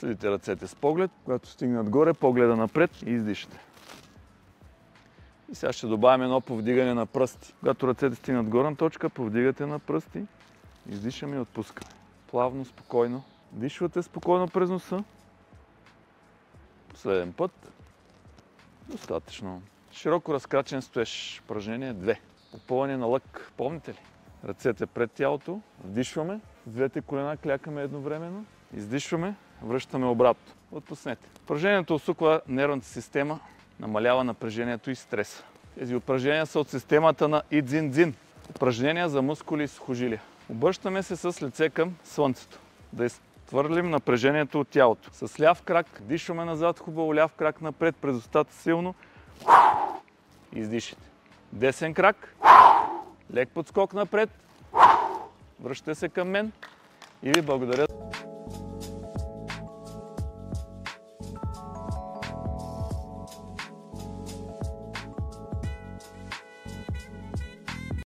Следите ръцете с поглед. Когато стигнат горе, погледа напред и издишате. И сега ще добавим едно повдигане на пръсти. Когато ръцете стигнат горна точка, повдигате на пръсти, издишаме и отпускаме. Плавно, спокойно. Дишвате спокойно през носа. Последен път. Достатъчно. Широко разкрачен стоеж. Упражнение 2. Попълване на лък. Помните ли? Ръцете пред тялото. Вдишваме. Двете колена клякаме едновременно. Издишваме. Връщаме обратно. Отпуснете. Упражнението усуква нервната система. Намалява напрежението и стреса. Тези упражнения са от системата на Идзин-дзин. Упражнения за мускули и сухожилия. Обръщаме се с лице към слънцето. Да изтвърлим напрежението от тялото. С ляв крак дишваме назад хубаво, ляв крак напред, през устата силно. Издишите. Десен крак. Лек подскок напред. Връщате се към мен и ви благодаря.